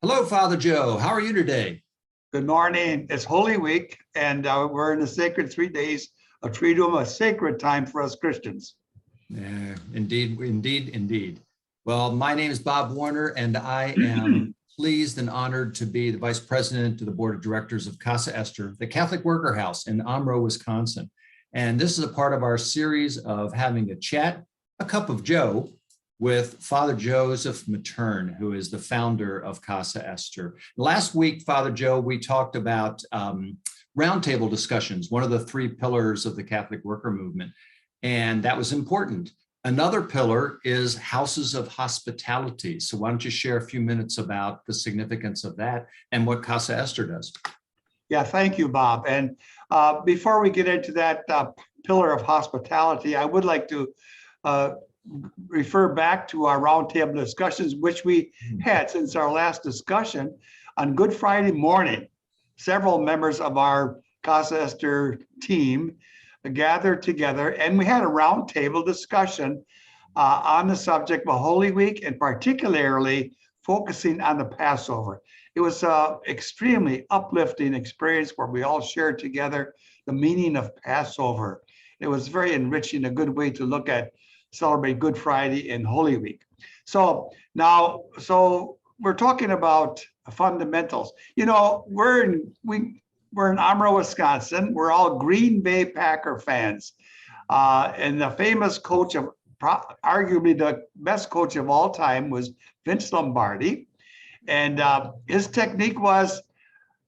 Hello, Father Joe. How are you today? Good morning. It's Holy Week, and we're in the sacred 3 days of Triduum, a sacred time for us Christians. Indeed, indeed, indeed. Well, my name is Bob Warner, and I am pleased and honored to be the Vice President of the Board of Directors of Casa Esther, the Catholic Worker House in Omro, Wisconsin. And this is a part of our series of having a chat, a cup of Joe, with Father Joseph Matern, who is the founder of Casa Esther. Last week, Father Joe, we talked about roundtable discussions, one of the three pillars of the Catholic worker movement, and that was important. Another pillar is houses of hospitality. So why don't you share a few minutes about the significance of that and what Casa Esther does? Yeah, thank you, Bob. And before we get into that pillar of hospitality, I would like to refer back to our roundtable discussions, which we had since our last discussion on Good Friday morning. Several members of our Casa Esther team gathered together, and we had a roundtable discussion on the subject of Holy Week, and particularly focusing on the Passover. It was an extremely uplifting experience where we all shared together the meaning of Passover. It was very enriching, a good way to look at celebrate Good Friday and Holy Week. So now, we're talking about fundamentals. You know, we're in Omro, Wisconsin. We're all Green Bay Packer fans, and the famous coach of arguably the best coach of all time was Vince Lombardi, and his technique was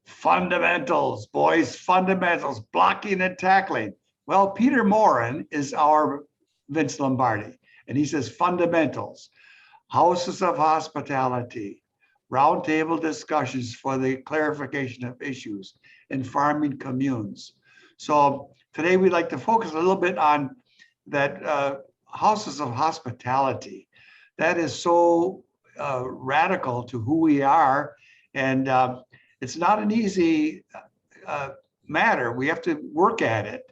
fundamentals, boys, fundamentals, blocking and tackling. Well, Peter Morin is our Vince Lombardi, and he says fundamentals, houses of hospitality, roundtable discussions for the clarification of issues, and farming communes. So today we'd like to focus a little bit on that houses of hospitality. That is so radical to who we are, and it's not an easy matter. We have to work at it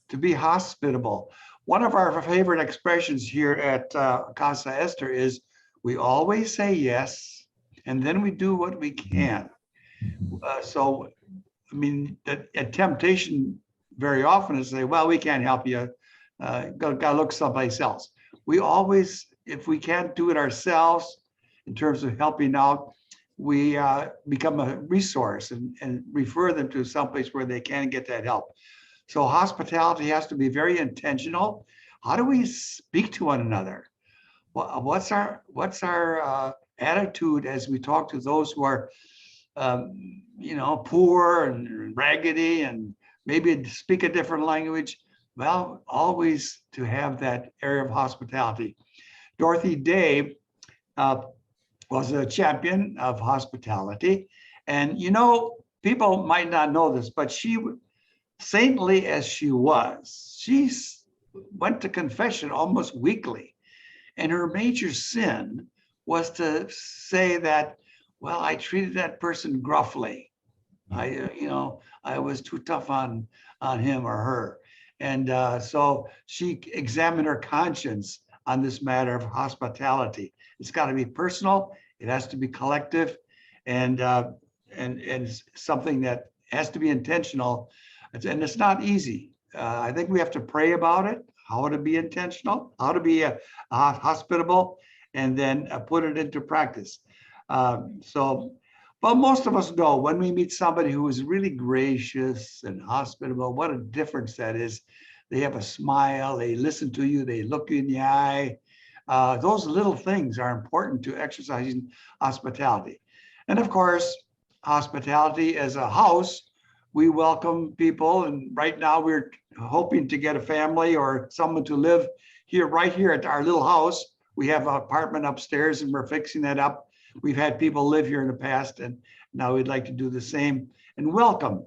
to be hospitable. One of our favorite expressions here at Casa Esther is we always say yes, and then we do what we can. So, I mean, a temptation very often is to say, well, we can't help you, gotta look someplace else. We always, if we can't do it ourselves in terms of helping out, we become a resource and refer them to someplace where they can get that help. So hospitality has to be very intentional. How do we speak to one another? What's our attitude as we talk to those who are, poor and raggedy and maybe speak a different language? Well, always to have that area of hospitality. Dorothy Day was a champion of hospitality, and people might not know this, but she, saintly as she was, she went to confession almost weekly. And her major sin was to say that, well, I treated that person gruffly. I was too tough on him or her. And so she examined her conscience on this matter of hospitality. It's got to be personal. It has to be collective, and something that has to be intentional. And it's not easy. I think we have to pray about it, how to be intentional, how to be hospitable, and then put it into practice. But most of us know when we meet somebody who is really gracious and hospitable, what a difference that is. They have a smile, they listen to you, they look you in the eye. Those little things are important to exercising hospitality. And of course, hospitality as a house, we welcome people, and right now we're hoping to get a family or someone to live here, right here at our little house. We have an apartment upstairs and we're fixing that up. We've had people live here in the past, and now we'd like to do the same and welcome.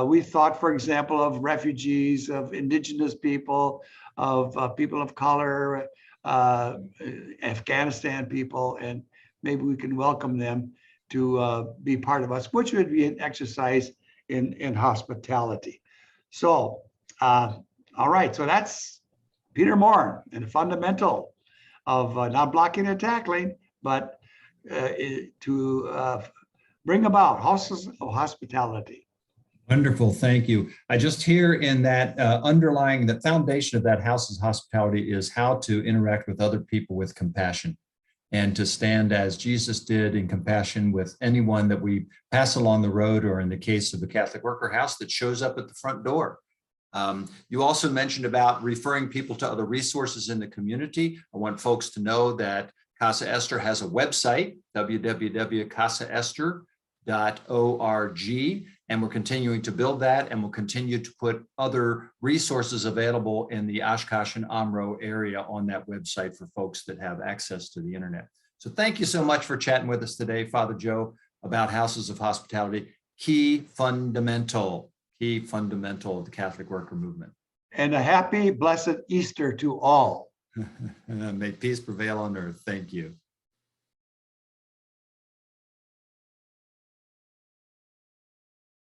We thought, for example, of refugees, of indigenous people, of people of color, Afghanistan people, and maybe we can welcome them to be part of us, which would be an exercise in hospitality. So, all right, so that's Peter Moore and the fundamental of not blocking and tackling, but bring about houses of hospitality. Wonderful, thank you. I just hear in that underlying, the foundation of that house's hospitality is how to interact with other people with compassion and to stand as Jesus did in compassion with anyone that we pass along the road, or in the case of the Catholic Worker House, that shows up at the front door. You also mentioned about referring people to other resources in the community. I want folks to know that Casa Esther has a website, www.casaester.org, and we're continuing to build that, and we'll continue to put other resources available in the Oshkosh and Omro area on that website for folks that have access to the internet. So thank you so much for chatting with us today, Father Joe, about houses of hospitality, key fundamental of the Catholic worker movement. And a happy, blessed Easter to all. May peace prevail on earth. Thank you.